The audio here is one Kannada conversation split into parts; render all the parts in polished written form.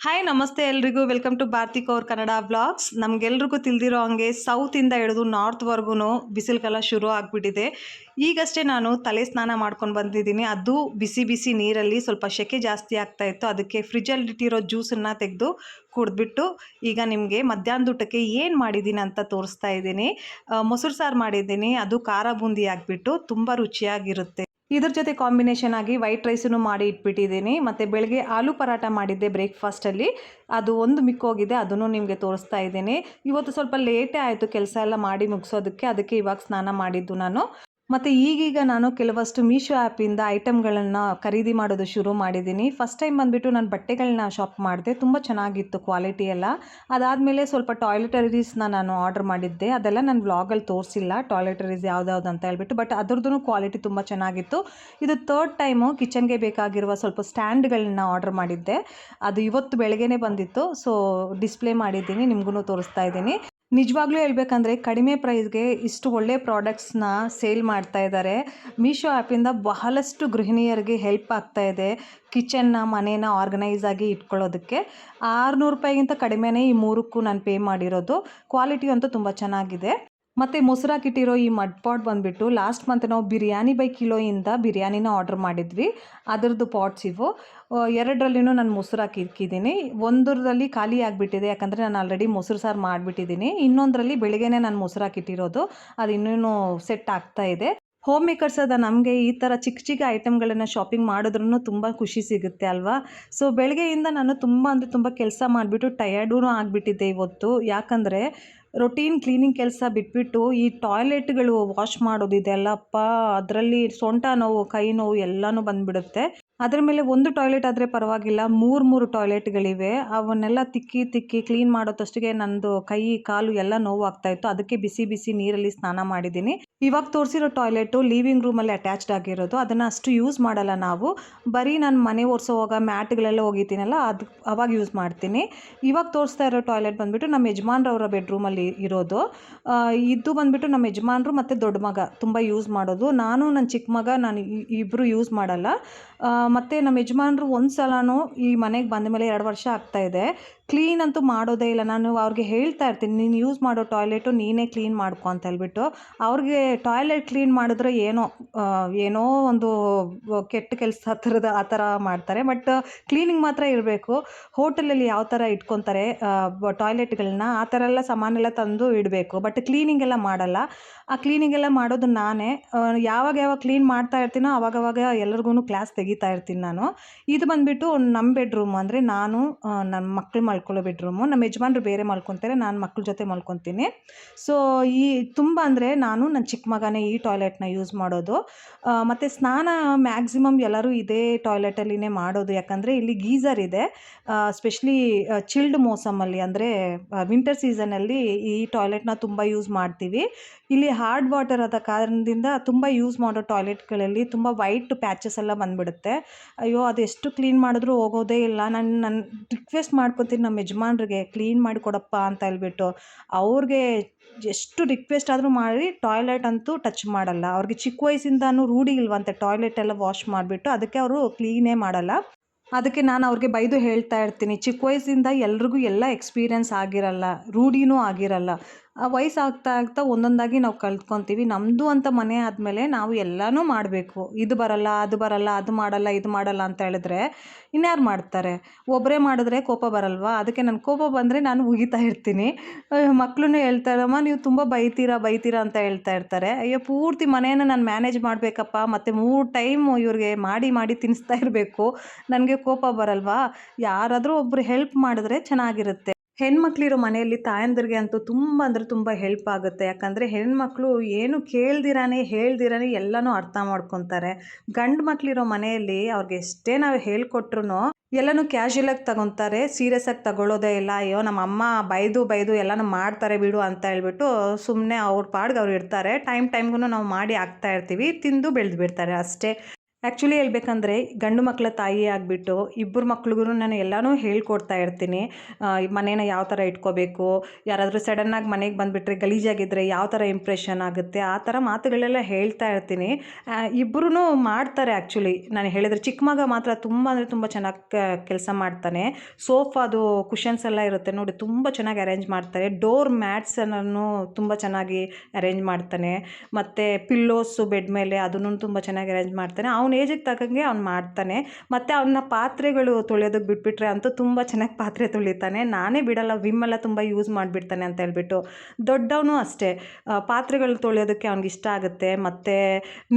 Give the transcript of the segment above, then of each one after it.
ಹಾಯ್ ನಮಸ್ತೆ ಎಲ್ರಿಗೂ welcome to Bharati Kaur Kannada vlogs. ನಮಗೆಲ್ರಿಗೂ ತಿಳಿದಿರೋ ಹಂಗೆ ಸೌತಿಂದ ಹಿಡಿದು ನಾರ್ತ್ವರೆಗೂ ಬಿಸಿಲು ಕಾಲ ಶುರು ಆಗಿಬಿಟ್ಟಿದೆ. ಈಗಷ್ಟೇ ನಾನು ತಲೆ ಸ್ನಾನ ಮಾಡ್ಕೊಂಡು ಬಂದಿದ್ದೀನಿ. ಅದು ಬಿಸಿ ಬಿಸಿ ನೀರಲ್ಲಿ ಸ್ವಲ್ಪ ಸೆಕೆ ಜಾಸ್ತಿ ಆಗ್ತಾಯಿತ್ತು. ಅದಕ್ಕೆ ಫ್ರಿಜ್ಜಲ್ಲಿಟ್ಟಿರೋ ಜ್ಯೂಸನ್ನು ತೆಗೆದು ಕುಡಿದ್ಬಿಟ್ಟು ಈಗ ನಿಮಗೆ ಮಧ್ಯಾಹ್ನದ ಊಟಕ್ಕೆ ಏನು ಮಾಡಿದ್ದೀನಿ ಅಂತ ತೋರಿಸ್ತಾ ಇದ್ದೀನಿ. ಮೊಸರು ಸಾರು ಮಾಡಿದ್ದೀನಿ, ಅದು ಖಾರ ಬೂಂದಿ ಆಗಿಬಿಟ್ಟು ತುಂಬ ರುಚಿಯಾಗಿರುತ್ತೆ. ಇದ್ರ ಜೊತೆ ಕಾಂಬಿನೇಷನ್ ಆಗಿ ವೈಟ್ ರೈಸನ್ನು ಮಾಡಿ ಇಟ್ಬಿಟ್ಟಿದ್ದೀನಿ. ಮತ್ತು ಬೆಳಗ್ಗೆ ಆಲೂ ಪರಾಟ ಮಾಡಿದ್ದೆ ಬ್ರೇಕ್ಫಾಸ್ಟಲ್ಲಿ, ಅದು ಒಂದು ಮಿಕ್ಕೋಗಿದೆ, ಅದನ್ನು ನಿಮಗೆ ತೋರಿಸ್ತಾ ಇದ್ದೀನಿ. ಇವತ್ತು ಸ್ವಲ್ಪ ಲೇಟೇ ಆಯಿತು ಕೆಲಸ ಎಲ್ಲ ಮಾಡಿ ಮುಗಿಸೋದಕ್ಕೆ, ಅದಕ್ಕೆ ಇವಾಗ ಸ್ನಾನ ಮಾಡಿದ್ದು ನಾನು. ಮತ್ತು ಈಗೀಗ ನಾನು ಕೆಲವಷ್ಟು ಮೀಶೋ ಆ್ಯಪಿಂದ ಐಟಮ್ಗಳನ್ನು ಖರೀದಿ ಮಾಡೋದು ಶುರು ಮಾಡಿದ್ದೀನಿ. ಫಸ್ಟ್ ಟೈಮ್ ಬಂದುಬಿಟ್ಟು ನಾನು ಬಟ್ಟೆಗಳನ್ನ ಶಾಪ್ ಮಾಡಿದೆ, ತುಂಬ ಚೆನ್ನಾಗಿತ್ತು ಕ್ವಾಲಿಟಿ ಎಲ್ಲ. ಅದಾದಮೇಲೆ ಸ್ವಲ್ಪ ಟಾಯ್ಲೆಟರೀಸ್ನ ನಾನು ಆರ್ಡರ್ ಮಾಡಿದ್ದೆ, ಅದೆಲ್ಲ ನಾನು ವ್ಲಾಗಲ್ಲಿ ತೋರಿಸಿಲ್ಲ ಟಾಯ್ಲೆಟರೀಸ್ ಯಾವುದ್ಯಾವ್ದು ಅಂತ ಹೇಳ್ಬಿಟ್ಟು. ಬಟ್ ಅದ್ರದ್ದು ಕ್ವಾಲಿಟಿ ತುಂಬ ಚೆನ್ನಾಗಿತ್ತು. ಇದು ಥರ್ಡ್ ಟೈಮು ಕಿಚನ್ಗೆ ಬೇಕಾಗಿರುವ ಸ್ವಲ್ಪ ಸ್ಟ್ಯಾಂಡ್ಗಳನ್ನ ಆರ್ಡರ್ ಮಾಡಿದ್ದೆ, ಅದು ಇವತ್ತು ಬೆಳಗ್ಗೆನೇ ಬಂದಿತ್ತು. ಸೊ ಡಿಸ್ಪ್ಲೇ ಮಾಡಿದ್ದೀನಿ, ನಿಮಗೂ ತೋರಿಸ್ತಾ ಇದ್ದೀನಿ. ನಿಜವಾಗ್ಲೂ ಹೇಳ್ಬೇಕಂದ್ರೆ ಕಡಿಮೆ ಪ್ರೈಸ್ಗೆ ಇಷ್ಟು ಒಳ್ಳೆ ಪ್ರಾಡಕ್ಟ್ಸ್ನ ಸೇಲ್ ಮಾಡ್ತಾ ಇದ್ದಾರೆ. ಮೀಶೋ ಆ್ಯಪಿಂದ ಬಹಳಷ್ಟು ಗೃಹಿಣಿಯರಿಗೆ ಹೆಲ್ಪ್ ಆಗ್ತಾ ಇದೆ ಕಿಚನ್ನ ಮನೇನ ಆರ್ಗನೈಸ್ ಆಗಿ ಇಟ್ಕೊಳ್ಳೋದಕ್ಕೆ. 600 ರೂಪಾಯಿಗಿಂತ ಕಡಿಮೆನೇ ಈ ಮೂರಕ್ಕೂ ನಾನು ಪೇ ಮಾಡಿರೋದು. ಕ್ವಾಲಿಟಿ ಅಂತೂ ತುಂಬ ಚೆನ್ನಾಗಿದೆ. ಮತ್ತು ಮೊಸರಾಕಿಟ್ಟಿರೋ ಈ ಮಡ್ ಪಾಟ್ ಬಂದುಬಿಟ್ಟು ಲಾಸ್ಟ್ ಮಂತ್ ನಾವು ಬಿರಿಯಾನಿ ಬೈ ಕಿಲೋಯಿಂದ ಬಿರಿಯಾನಿನ ಆರ್ಡರ್ ಮಾಡಿದ್ವಿ, ಅದರದ್ದು ಪಾಟ್ಸ್ ಇವು. ಎರಡರಲ್ಲಿನೂ ನಾನು ಮೊಸರು ಇಕ್ಕಿದ್ದೀನಿ. ಒಂದರಲ್ಲಿ ಖಾಲಿ ಆಗಿಬಿಟ್ಟಿದೆ, ಯಾಕಂದರೆ ನಾನು ಆಲ್ರೆಡಿ ಮೊಸರು ಸಾರು ಮಾಡಿಬಿಟ್ಟಿದ್ದೀನಿ. ಇನ್ನೊಂದರಲ್ಲಿ ಬೆಳಗ್ಗೆನೇ ನಾನು ಮೊಸರು ಹಾಕಿಟ್ಟಿರೋದು, ಅದು ಇನ್ನೂ ಸೆಟ್ ಆಗ್ತಾ ಇದೆ. ಹೋಮ್ ಮೇಕರ್ಸ್ ಅದ ನಮಗೆ ಈ ಥರ ಚಿಕ್ಕ ಚಿಕ್ಕ ಐಟಮ್ಗಳನ್ನು ಶಾಪಿಂಗ್ ಮಾಡಿದ್ರೂ ತುಂಬ ಖುಷಿ ಸಿಗುತ್ತೆ ಅಲ್ವಾ. ಸೊ ಬೆಳಗ್ಗೆಯಿಂದ ನಾನು ತುಂಬ ಕೆಲಸ ಮಾಡಿಬಿಟ್ಟು ಟಯರ್ಡೂ ಆಗಿಬಿಟ್ಟಿದ್ದೆ ಇವತ್ತು. ಯಾಕಂದರೆ ರೊಟೀನ್ ಕ್ಲೀನಿಂಗ್ ಕೆಲಸ ಬಿಟ್ಬಿಟ್ಟು ಈ ಟಾಯ್ಲೆಟ್ಗಳು ವಾಶ್ ಮಾಡೋದಿದೆಲ್ಲಪ್ಪ, ಅದರಲ್ಲಿ ಸೊಂಟ ನೋವು, ಕೈ ನೋವು ಎಲ್ಲನೂ ಬಂದುಬಿಡುತ್ತೆ. ಅದರ ಮೇಲೆ ಒಂದು ಟಾಯ್ಲೆಟ್ ಆದರೆ ಪರವಾಗಿಲ್ಲ, ಮೂರು ಟಾಯ್ಲೆಟ್ಗಳಿವೆ. ಅವನ್ನೆಲ್ಲ ತಿಕ್ಕಿ ಕ್ಲೀನ್ ಮಾಡೋದಷ್ಟಿಗೆ ನಂದು ಕೈ ಕಾಲು ಎಲ್ಲ ನೋವು ಆಗ್ತಾಯಿತ್ತು. ಅದಕ್ಕೆ ಬಿಸಿ ಬಿಸಿ ನೀರಲ್ಲಿ ಸ್ನಾನ ಮಾಡಿದ್ದೀನಿ. ಇವಾಗ ತೋರಿಸಿರೋ ಟಾಯ್ಲೆಟು ಲಿವಿಂಗ್ ರೂಮಲ್ಲಿ ಅಟ್ಯಾಚ್ಡ್ ಆಗಿರೋದು, ಅದನ್ನು ಅಷ್ಟು ಯೂಸ್ ಮಾಡಲ್ಲ ನಾವು. ಬರೀ ನಾನು ಮನೆ ಒರೆಸೋವಾಗ ಮ್ಯಾಟ್ಗಳೆಲ್ಲ ಹೋಗಿತೀನಲ್ಲ, ಅದು ಅವಾಗ ಯೂಸ್ ಮಾಡ್ತೀನಿ. ಇವಾಗ ತೋರಿಸ್ತಾ ಇರೋ ಟಾಯ್ಲೆಟ್ ಬಂದುಬಿಟ್ಟು ನಮ್ಮ ಯಜಮಾನ್ರವರ ಬೆಡ್ರೂಮಲ್ಲಿ ಇರೋದು. ಇದು ಬಂದುಬಿಟ್ಟು ನಮ್ಮ ಯಜಮಾನ್ರು ಮತ್ತು ದೊಡ್ಡ ಮಗ ತುಂಬ ಯೂಸ್ ಮಾಡೋದು. ನಾನು ನನ್ನ ಚಿಕ್ಕ ಮಗ ಇಬ್ಬರು ಯೂಸ್ ಮಾಡಲ್ಲ. ಮತ್ತು ನಮ್ಮ ಯಜಮಾನ್ರು ಒಂದು ಸಲನೂ ಈ ಮನೆಗೆ ಬಂದ ಮೇಲೆ 2 ವರ್ಷ ಆಗ್ತಾಯಿದೆ, ಕ್ಲೀನ್ ಅಂತೂ ಮಾಡೋದೇ ಇಲ್ಲ. ನಾನು ಅವ್ರಿಗೆ ಹೇಳ್ತಾ ಇರ್ತೀನಿ, ನೀನು ಯೂಸ್ ಮಾಡೋ ಟಾಯ್ಲೆಟು ನೀನೇ ಕ್ಲೀನ್ ಮಾಡ್ಕೊ ಅಂತ ಹೇಳ್ಬಿಟ್ಟು. ಅವ್ರಿಗೆ ಟಾಯ್ಲೆಟ್ ಕ್ಲೀನ್ ಮಾಡಿದ್ರೆ ಏನೋ ಒಂದು ಕೆಟ್ಟ ಕೆಲಸ ಆ ಥರ ಮಾಡ್ತಾರೆ. ಬಟ್ ಕ್ಲೀನಿಂಗ್ ಮಾತ್ರ ಇರಬೇಕು. ಹೋಟೆಲಲ್ಲಿ ಯಾವ ಥರ ಇಟ್ಕೊತಾರೆ ಟಾಯ್ಲೆಟ್ಗಳನ್ನ, ಆ ಥರ ಎಲ್ಲ ಸಾಮಾನೆಲ್ಲ ತಂದು ಇಡಬೇಕು. ಬಟ್ ಕ್ಲೀನಿಂಗ್ ಎಲ್ಲ ಮಾಡಲ್ಲ. ಆ ಕ್ಲೀನಿಂಗ್ ಎಲ್ಲ ಮಾಡೋದು ನಾನೇ. ಯಾವಾಗ ಕ್ಲೀನ್ ಮಾಡ್ತಾ ಇರ್ತೀನೋ ಆವಾಗವಾಗ ಎಲ್ರಿಗೂ ಕ್ಲಾಸ್ ತೆಗಿತಾ ಇರ್ತೀನಿ ನಾನು. ಇದು ಬಂದುಬಿಟ್ಟು ನಮ್ಮ ಬೆಡ್ರೂಮು, ಅಂದರೆ ನಾನು ನನ್ನ ಮಕ್ಕಳು ಮಲ್ಕೊಳ್ಳೋ ಬೆಡ್ರೂಮು. ನಮ್ಮ ಯಜಮಾನ್ರು ಬೇರೆ ಮಲ್ಕೊತಾರೆ, ನಾನು ಮಕ್ಕಳ ಜೊತೆ ಮಲ್ಕೊತೀನಿ. ಸೊ ಈ ತುಂಬ ಅಂದರೆ ನಾನು ನನ್ನ ಚಿಕ್ಕ ಮಗನೇ ಈ ಟಾಯ್ಲೆಟ್ನ ಯೂಸ್ ಮಾಡೋದು. ಮತ್ತು ಸ್ನಾನ ಮ್ಯಾಕ್ಸಿಮಮ್ ಎಲ್ಲರೂ ಇದೇ ಟಾಯ್ಲೆಟಲ್ಲಿನೇ ಮಾಡೋದು, ಯಾಕಂದರೆ ಇಲ್ಲಿ ಗೀಝರ್ ಇದೆ. ಸ್ಪೆಷಲಿ ಚಿಲ್ಡ್ ಮೋಸಮಲ್ಲಿ, ಅಂದರೆ ವಿಂಟರ್ ಸೀಸನಲ್ಲಿ ಈ ಟಾಯ್ಲೆಟ್ನ ತುಂಬ ಯೂಸ್ ಮಾಡ್ತೀವಿ. ಇಲ್ಲಿ ಹಾರ್ಡ್ ವಾಟರ್ ಆದ ಕಾರಣದಿಂದ ತುಂಬ ಯೂಸ್ ಮಾಡೋ ಟಾಯ್ಲೆಟ್ಗಳಲ್ಲಿ ತುಂಬ ವೈಟ್ ಪ್ಯಾಚಸ್ ಎಲ್ಲ ಬಂದುಬಿಡುತ್ತೆ. ಅಯ್ಯೋ, ಅದೆಷ್ಟು ಕ್ಲೀನ್ ಮಾಡಿದ್ರೂ ಹೋಗೋದೇ ಇಲ್ಲ. ನಾನು ರಿಕ್ವೆಸ್ಟ್ ಮಾಡ್ಕೊತೀನಿ ನಮ್ಮ ಯಜಮಾನ್ರಿಗೆ, ಕ್ಲೀನ್ ಮಾಡಿಕೊಡಪ್ಪ ಅಂತ ಹೇಳ್ಬಿಟ್ಟು. ಅವ್ರಿಗೆ ಎಷ್ಟು ರಿಕ್ವೆಸ್ಟ್ ಆದರೂ ಮಾಡಿ ಟಾಯ್ಲೆಟ್ ಅಂತೂ ಟಚ್ ಮಾಡಲ್ಲ. ಅವ್ರಿಗೆ ಚಿಕ್ಕ ವಯಸ್ಸಿಂದನೂ ರೂಢಿ ಇಲ್ವಂತೆ ಟಾಯ್ಲೆಟ್ ಎಲ್ಲ ವಾಶ್ ಮಾಡಿಬಿಟ್ಟು, ಅದಕ್ಕೆ ಅವರು ಕ್ಲೀನೇ ಮಾಡಲ್ಲ. ಅದಕ್ಕೆ ನಾನು ಅವ್ರಿಗೆ ಬೈದು ಹೇಳ್ತಾ ಇರ್ತೀನಿ, ಚಿಕ್ಕ ವಯಸ್ಸಿಂದ ಎಲ್ರಿಗೂ ಎಲ್ಲ ಎಕ್ಸ್ಪೀರಿಯೆನ್ಸ್ ಆಗಿರಲ್ಲ, ರೂಢಿನೂ ಆಗಿರಲ್ಲ. ವಯಸ್ಸು ಆಗ್ತಾ ಒಂದೊಂದಾಗಿ ನಾವು ಕಲ್ತ್ಕೊತೀವಿ. ನಮ್ಮದು ಅಂತ ಮನೆ ಆದಮೇಲೆ ನಾವು ಎಲ್ಲನೂ ಮಾಡಬೇಕು. ಇದು ಬರಲ್ಲ, ಅದು ಬರಲ್ಲ, ಅದು ಮಾಡಲ್ಲ, ಇದು ಮಾಡಲ್ಲ ಅಂತ ಹೇಳಿದ್ರೆ ಇನ್ಯಾರು ಮಾಡ್ತಾರೆ? ಒಬ್ಬರೇ ಮಾಡಿದ್ರೆ ಕೋಪ ಬರಲ್ವಾ? ಅದಕ್ಕೆ ನನ್ನ ಕೋಪ ಬಂದರೆ ನಾನು ಉಗಿತಾ ಇರ್ತೀನಿ. ಮಕ್ಕಳು ಹೇಳ್ತಾರಮ್ಮ, ನೀವು ತುಂಬ ಬೈತೀರಾ ಅಂತ ಹೇಳ್ತಾ ಇರ್ತಾರೆ. ಅಯ್ಯೋ, ಪೂರ್ತಿ ಮನೆಯನ್ನು ನಾನು ಮ್ಯಾನೇಜ್ ಮಾಡಬೇಕಪ್ಪ, ಮತ್ತು 3 ಟೈಮು ಇವ್ರಿಗೆ ಮಾಡಿ ತಿನ್ನಿಸ್ತಾ ಇರಬೇಕು. ನನಗೆ ಕೋಪ ಬರಲ್ವಾ? ಯಾರಾದರೂ ಒಬ್ಬರು ಹೆಲ್ಪ್ ಮಾಡಿದ್ರೆ ಚೆನ್ನಾಗಿರುತ್ತೆ. ಹೆಣ್ಮಕ್ಳಿರೋ ಮನೆಯಲ್ಲಿ ತಾಯಂದಿರಿಗೆ ಅಂತೂ ತುಂಬ ಅಂದರೆ ತುಂಬ ಹೆಲ್ಪ್ ಆಗುತ್ತೆ. ಯಾಕಂದರೆ ಹೆಣ್ಮಕ್ಳು ಏನು ಹೇಳ್ದಿರಾನೆ ಎಲ್ಲನೂ ಅರ್ಥ ಮಾಡ್ಕೊತಾರೆ. ಗಂಡು ಮಕ್ಕಳಿರೋ ಮನೆಯಲ್ಲಿ ಅವ್ರಿಗೆ ಎಷ್ಟೇ ನಾವು ಹೇಳ್ಕೊಟ್ರು ಎಲ್ಲನೂ ಕ್ಯಾಶುಯಲಾಗಿ ತಗೊತಾರೆ, ಸೀರಿಯಸ್ ಆಗಿ ತಗೊಳ್ಳೋದೇ ಇಲ್ಲ. ಅಯ್ಯೋ, ನಮ್ಮ ಅಮ್ಮ ಬೈದು ಎಲ್ಲನೂ ಮಾಡ್ತಾರೆ ಬಿಡು ಅಂತ ಹೇಳ್ಬಿಟ್ಟು ಸುಮ್ಮನೆ ಅವ್ರ ಪಾಡ್ಗೆ ಅವ್ರು ಇರ್ತಾರೆ. ಟೈಮ್ಗೂ ನಾವು ಮಾಡಿ ಹಾಕ್ತಾ ಇರ್ತೀವಿ, ತಿಂದು ಬೆಳೆದು ಬಿಡ್ತಾರೆ ಅಷ್ಟೇ. ಆ್ಯಕ್ಚುಲಿ ಹೇಳ್ಬೇಕಂದ್ರೆ ಗಂಡು ಮಕ್ಕಳ ತಾಯಿ ಆಗಿಬಿಟ್ಟು ಇಬ್ಬರು ಮಕ್ಳಿಗೂ ನಾನು ಎಲ್ಲನೂ ಹೇಳ್ಕೊಡ್ತಾ ಇರ್ತೀನಿ. ಮನೇನ ಯಾವ ಥರ ಇಟ್ಕೋಬೇಕು, ಯಾರಾದರೂ ಸಡನ್ನಾಗಿ ಮನೆಗೆ ಬಂದುಬಿಟ್ರೆ ಗಲೀಜಾಗಿದ್ದರೆ ಯಾವ ಥರ ಇಂಪ್ರೆಷನ್ ಆಗುತ್ತೆ, ಆ ಥರ ಮಾತುಗಳೆಲ್ಲ ಹೇಳ್ತಾ ಇರ್ತೀನಿ. ಇಬ್ಬರೂ ಮಾಡ್ತಾರೆ ಆ್ಯಕ್ಚುಲಿ. ನಾನು ಹೇಳಿದರೆ ಚಿಕ್ಕ ಮಗ ಮಾತ್ರ ತುಂಬ ಅಂದರೆ ತುಂಬ ಚೆನ್ನಾಗಿ ಕೆಲಸ ಮಾಡ್ತಾನೆ. ಸೋಫಾದು ಕುಷನ್ಸ್ ಎಲ್ಲ ಇರುತ್ತೆ ನೋಡಿ, ತುಂಬ ಚೆನ್ನಾಗಿ ಅರೇಂಜ್ ಮಾಡ್ತಾರೆ. ಡೋರ್ ಮ್ಯಾಟ್ಸನ್ನು ತುಂಬ ಚೆನ್ನಾಗಿ ಅರೇಂಜ್ ಮಾಡ್ತಾನೆ. ಮತ್ತು ಪಿಲ್ಲೋಸು ಬೆಡ್ ಮೇಲೆ ಅದನ್ನು ತುಂಬ ಚೆನ್ನಾಗಿ ಅರೇಂಜ್ ಮಾಡ್ತಾನೆ. ಅವ್ನ ಏಜಿಗೆ ತಕ್ಕಂಗೆ ಅವ್ನು ಮಾಡ್ತಾನೆ. ಮತ್ತು ಅವನ್ನ ಪಾತ್ರೆಗಳು ತೊಳೆಯೋದಕ್ಕೆ ಬಿಟ್ಬಿಟ್ರೆ ಅಂತೂ ತುಂಬ ಚೆನ್ನಾಗಿ ಪಾತ್ರೆ ತೊಳಿತಾನೆ. ನಾನೇ ಬಿಡಲ್ಲ, ವಿಮ್ ಎಲ್ಲ ತುಂಬ ಯೂಸ್ ಮಾಡಿಬಿಡ್ತಾನೆ ಅಂತ ಹೇಳ್ಬಿಟ್ಟು. ದೊಡ್ಡವನು ಅಷ್ಟೇ, ಪಾತ್ರೆಗಳು ತೊಳೆಯೋದಕ್ಕೆ ಅವ್ನಿಗಿಷ್ಟ ಆಗುತ್ತೆ. ಮತ್ತು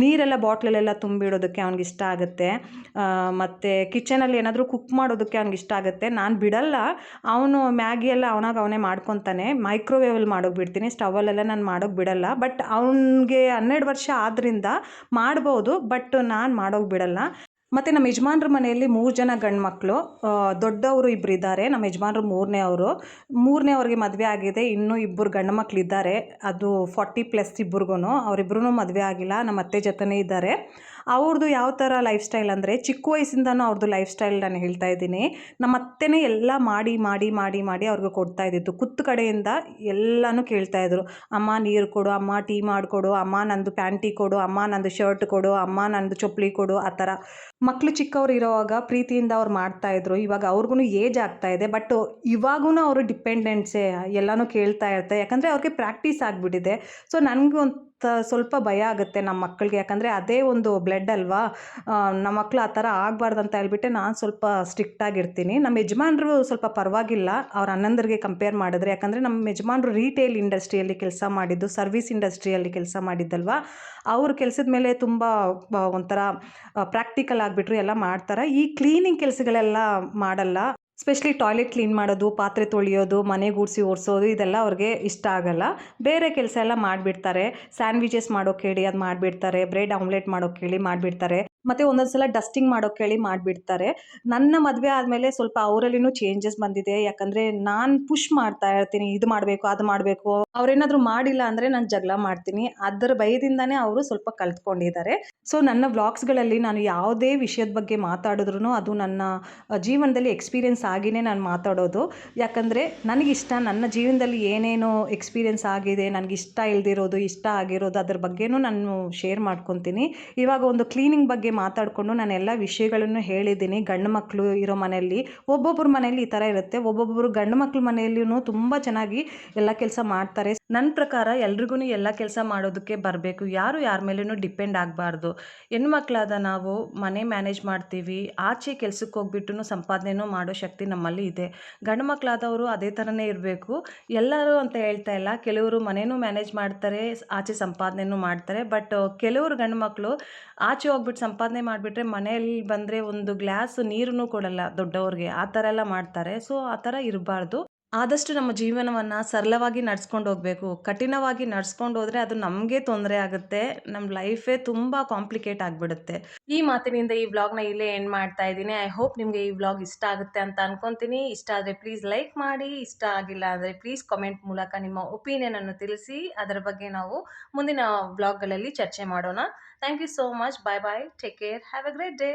ನೀರೆಲ್ಲ ಬಾಟ್ಲಲ್ಲೆಲ್ಲ ತುಂಬಿಡೋದಕ್ಕೆ ಅವ್ನಿಗಿಷ್ಟ ಆಗುತ್ತೆ. ಮತ್ತು ಕಿಚನಲ್ಲಿ ಏನಾದರೂ ಕುಕ್ ಮಾಡೋದಕ್ಕೆ ಅವ್ನಿಗಿಷ್ಟ ಆಗುತ್ತೆ. ನಾನು ಬಿಡಲ್ಲ, ಅವನು ಮ್ಯಾಗಿ ಎಲ್ಲ ಅವನೇ ಮಾಡ್ಕೊತಾನೆ. ಮೈಕ್ರೋವೇವಲ್ಲಿ ಮಾಡೋಕೆ ಬಿಡ್ತೀನಿ, ಸ್ಟವಲ್ಲೆಲ್ಲ ನಾನು ಮಾಡೋಕೆ ಬಿಡಲ್ಲ. ಬಟ್ ಅವ್ನಿಗೆ 12 ವರ್ಷ ಆದ್ದರಿಂದ ಮಾಡ್ಬೋದು, ಬಟ್ ನಾನು ಮಾಡೋಕೆ ಬಿಡಲ್ಲ. ಮತ್ತು ನಮ್ಮ ಯಜಮಾನ್ರ ಮನೆಯಲ್ಲಿ 3 ಜನ ಗಂಡು ಮಕ್ಕಳು, ದೊಡ್ಡವರು ಇಬ್ಬರು ಇದ್ದಾರೆ. ನಮ್ಮ ಯಜಮಾನ್ರು ಮೂರನೇವ್ರಿಗೆ ಮದುವೆ ಆಗಿದೆ. ಇನ್ನೂ ಇಬ್ಬರು ಗಂಡು ಮಕ್ಕಳಿದ್ದಾರೆ, ಅದು 40+ ಇಬ್ಬರಿಗೂ. ಅವರಿಬ್ಬರೂ ಮದುವೆ ಆಗಿಲ್ಲ, ನಮ್ಮ ಅತ್ತೆ ಜೊತೆನೇ ಇದ್ದಾರೆ. ಅವ್ರದ್ದು ಯಾವ ಥರ ಲೈಫ್ ಸ್ಟೈಲ್ ಅಂದರೆ, ಚಿಕ್ಕ ವಯಸ್ಸಿಂದನೂ ಅವ್ರದ್ದು ಲೈಫ್ ಸ್ಟೈಲ್ ನಾನು ಹೇಳ್ತಾ ಇದ್ದೀನಿ. ನಮ್ಮ ಅತ್ತೆನೇ ಎಲ್ಲ ಮಾಡಿ ಮಾಡಿ ಮಾಡಿ ಮಾಡಿ ಅವ್ರಿಗೆ ಕೊಡ್ತಾ ಇದ್ದಿದ್ದು. ಕುತ್ತ ಕಡೆಯಿಂದ ಎಲ್ಲನೂ ಕೇಳ್ತಾಯಿದ್ರು. ಅಮ್ಮ ನೀರು ಕೊಡು, ಅಮ್ಮ ಟೀ ಮಾಡಿಕೊಡು, ಅಮ್ಮ ನಂದು ಪ್ಯಾಂಟಿ ಕೊಡು, ಅಮ್ಮ ನಂದು ಶರ್ಟ್ ಕೊಡು, ಅಮ್ಮ ನಂದು ಚಪ್ಪಲಿ ಕೊಡು, ಆ ಥರ. ಮಕ್ಕಳು ಚಿಕ್ಕವ್ರು ಇರೋವಾಗ ಪ್ರೀತಿಯಿಂದ ಅವ್ರು ಮಾಡ್ತಾಯಿದ್ರು. ಇವಾಗ ಅವ್ರಿಗೂ ಏಜ್ ಆಗ್ತಾಯಿದೆ, ಬಟ್ ಇವಾಗೂ ಅವರು ಡಿಪೆಂಡೆನ್ಸೇ, ಎಲ್ಲನೂ ಕೇಳ್ತಾ ಇರ್ತಾರೆ. ಯಾಕಂದರೆ ಅವ್ರಿಗೆ ಪ್ರಾಕ್ಟೀಸ್ ಆಗಿಬಿಟ್ಟಿದೆ. ಸೊ ನನಗೂ ಸ್ವಲ್ಪ ಭಯ ಆಗುತ್ತೆ ನಮ್ಮ ಮಕ್ಕಳಿಗೆ, ಯಾಕಂದರೆ ಅದೇ ಒಂದು ಬ್ಲಡ್ ಅಲ್ವಾ. ನಮ್ಮ ಮಕ್ಕಳು ಆ ಥರ ಆಗಬಾರ್ದು ಅಂತ ಹೇಳ್ಬಿಟ್ಟು ನಾನು ಸ್ವಲ್ಪ ಸ್ಟ್ರಿಕ್ಟಾಗಿರ್ತೀನಿ. ನಮ್ಮ ಯಜಮಾನ್ರು ಸ್ವಲ್ಪ ಪರವಾಗಿಲ್ಲ ಅವ್ರ ಅಣ್ಣಂದಿರಿಗೆ ಕಂಪೇರ್ ಮಾಡಿದ್ರೆ. ಯಾಕಂದರೆ ನಮ್ಮ ಯಜಮಾನ್ರು ರಿಟೇಲ್ ಇಂಡಸ್ಟ್ರಿಯಲ್ಲಿ ಕೆಲಸ ಮಾಡಿದ್ದು, ಸರ್ವಿಸ್ ಇಂಡಸ್ಟ್ರಿಯಲ್ಲಿ ಕೆಲಸ ಮಾಡಿದ್ದಲ್ವ. ಅವ್ರ ಕೆಲಸದ ಮೇಲೆ ತುಂಬ ಒಂಥರ ಪ್ರಾಕ್ಟಿಕಲ್ ಆಗಿಬಿಟ್ರು, ಎಲ್ಲ ಮಾಡ್ತಾರೆ. ಈ ಕ್ಲೀನಿಂಗ್ ಕೆಲಸಗಳೆಲ್ಲ ಮಾಡಲ್ಲ. ಸ್ಪೆಷಲಿ ಟಾಯ್ಲೆಟ್ ಕ್ಲೀನ್ ಮಾಡೋದು, ಪಾತ್ರೆ ತೊಳೆಯೋದು, ಮನೆ ಗೂಡಿಸಿ ಒರೆಸೋದು, ಇದೆಲ್ಲ ಅವ್ರಿಗೆ ಇಷ್ಟ ಆಗಲ್ಲ. ಬೇರೆ ಕೆಲಸ ಎಲ್ಲ ಮಾಡಿಬಿಡ್ತಾರೆ. ಸ್ಯಾಂಡ್ವಿಚಸ್ ಮಾಡೋಕೆ ಹೇಳಿ ಅದು ಮಾಡಿಬಿಡ್ತಾರೆ. ಬ್ರೆಡ್ ಆಮ್ಲೆಟ್ ಮಾಡೋಕೆ ಹೇಳಿ ಮಾಡಿಬಿಡ್ತಾರೆ. ಮತ್ತು ಒಂದೊಂದು ಸಲ ಡಸ್ಟಿಂಗ್ ಮಾಡೋಕೆ ಹೇಳಿ ಮಾಡಿಬಿಡ್ತಾರೆ. ನನ್ನ ಮದುವೆ ಆದಮೇಲೆ ಸ್ವಲ್ಪ ಅವರಲ್ಲಿನೂ ಚೇಂಜಸ್ ಬಂದಿದೆ. ಯಾಕಂದರೆ ನಾನು ಪುಷ್ ಮಾಡ್ತಾ ಇರ್ತೀನಿ, ಇದು ಮಾಡಬೇಕು, ಅದು ಮಾಡಬೇಕು. ಅವರೇನಾದರೂ ಮಾಡಿಲ್ಲ ಅಂದರೆ ನಾನು ಜಗಳ ಮಾಡ್ತೀನಿ. ಅದರ ಭಯದಿಂದನೇ ಅವರು ಸ್ವಲ್ಪ ಕಲ್ತ್ಕೊಂಡಿದ್ದಾರೆ. ಸೊ ನನ್ನ ವ್ಲಾಗ್ಸ್ಗಳಲ್ಲಿ ನಾನು ಯಾವುದೇ ವಿಷಯದ ಬಗ್ಗೆ ಮಾತಾಡಿದ್ರೂ ಅದು ನನ್ನ ಜೀವನದಲ್ಲಿ ಎಕ್ಸ್ಪೀರಿಯೆನ್ಸ್ ಆಗಿಯೇ ನಾನು ಮಾತಾಡೋದು. ಯಾಕಂದರೆ ನನಗಿಷ್ಟ, ನನ್ನ ಜೀವನದಲ್ಲಿ ಏನೇನು ಎಕ್ಸ್ಪೀರಿಯೆನ್ಸ್ ಆಗಿದೆ, ನನಗಿಷ್ಟ ಇಲ್ದಿರೋದು, ಇಷ್ಟ ಆಗಿರೋದು, ಅದ್ರ ಬಗ್ಗೆನೂ ನಾನು ಶೇರ್ ಮಾಡ್ಕೊತೀನಿ. ಇವಾಗ ಒಂದು ಕ್ಲೀನಿಂಗ್ ಬಗ್ಗೆ ಮಾತಾಡಿಕೊಂಡು ನಾನು ಎಲ್ಲ ವಿಷಯಗಳನ್ನು ಹೇಳಿದ್ದೀನಿ. ಗಂಡು ಮಕ್ಕಳು ಇರೋ ಮನೆಯಲ್ಲಿ ಒಬ್ಬೊಬ್ಬರ ಮನೆಯಲ್ಲಿ ಈ ಥರ ಇರುತ್ತೆ, ಒಬ್ಬೊಬ್ಬರು ಗಂಡು ಮಕ್ಳ ಮನೆಯಲ್ಲಿಯೂ ತುಂಬ ಚೆನ್ನಾಗಿ ಎಲ್ಲ ಕೆಲಸ ಮಾಡ್ತಾರೆ. ನನ್ನ ಪ್ರಕಾರ ಎಲ್ರಿಗೂ ಎಲ್ಲ ಕೆಲಸ ಮಾಡೋದಕ್ಕೆ ಬರಬೇಕು, ಯಾರು ಯಾರ ಮೇಲೂ ಡಿಪೆಂಡ್ ಆಗಬಾರ್ದು. ಹೆಣ್ಮಕ್ಳಾದ ನಾವು ಮನೆ ಮ್ಯಾನೇಜ್ ಮಾಡ್ತೀವಿ, ಆಚೆ ಕೆಲ್ಸಕ್ಕೆ ಹೋಗ್ಬಿಟ್ಟು ಸಂಪಾದನೆನೂ ಮಾಡೋ ಶಕ್ತಿ ನಮ್ಮಲ್ಲಿ ಇದೆ. ಗಂಡು ಮಕ್ಕಳಾದವರು ಅದೇ ಥರನೇ ಇರಬೇಕು. ಎಲ್ಲರೂ ಅಂತ ಹೇಳ್ತಾ ಇಲ್ಲ, ಕೆಲವರು ಮನೆಯೂ ಮ್ಯಾನೇಜ್ ಮಾಡ್ತಾರೆ, ಆಚೆ ಸಂಪಾದನೆನೂ ಮಾಡ್ತಾರೆ. ಬಟ್ ಕೆಲವರು ಗಂಡು ಮಕ್ಕಳು ಆಚೆ ಹೋಗ್ಬಿಟ್ಟು ಸಂಪಾದನೆ ಮಾಡಿಬಿಟ್ರೆ ಮನೆಯಲ್ಲಿ ಬಂದರೆ ಒಂದು ಗ್ಲಾಸ್ ನೀರನ್ನು ಕೊಡಲ್ಲ ದೊಡ್ಡವ್ರಿಗೆ, ಆ ಥರ ಎಲ್ಲ ಮಾಡ್ತಾರೆ. ಸೊ ಆ ಥರ ಇರಬಾರ್ದು. ಆದಷ್ಟು ನಮ್ಮ ಜೀವನವನ್ನು ಸರಳವಾಗಿ ನಡ್ಸ್ಕೊಂಡು ಹೋಗಬೇಕು. ಕಠಿಣವಾಗಿ ನಡ್ಸ್ಕೊಂಡು ಹೋದರೆ ಅದು ನಮಗೆ ತೊಂದರೆ ಆಗುತ್ತೆ, ನಮ್ಮ ಲೈಫೇ ತುಂಬ ಕಾಂಪ್ಲಿಕೇಟ್ ಆಗಿಬಿಡುತ್ತೆ. ಈ ಮಾತಿನಿಂದ ಈ ವ್ಲಾಗ್ನ ಇಲ್ಲೇ ಎಂಡ್ ಮಾಡ್ತಾ ಇದ್ದೀನಿ. ಐ ಹೋಪ್ ನಿಮಗೆ ಈ ವ್ಲಾಗ್ ಇಷ್ಟ ಆಗುತ್ತೆ ಅಂತ ಅನ್ಕೊತೀನಿ. ಇಷ್ಟ ಆದರೆ ಪ್ಲೀಸ್ ಲೈಕ್ ಮಾಡಿ, ಇಷ್ಟ ಆಗಿಲ್ಲ ಅಂದರೆ ಪ್ಲೀಸ್ ಕಮೆಂಟ್ ಮೂಲಕ ನಿಮ್ಮ ಒಪಿನಿಯನನ್ನು ತಿಳಿಸಿ. ಅದರ ಬಗ್ಗೆ ನಾವು ಮುಂದಿನ ವ್ಲಾಗ್ಗಳಲ್ಲಿ ಚರ್ಚೆ ಮಾಡೋಣ. Thank you so much. Bye bye, take care, have a great day.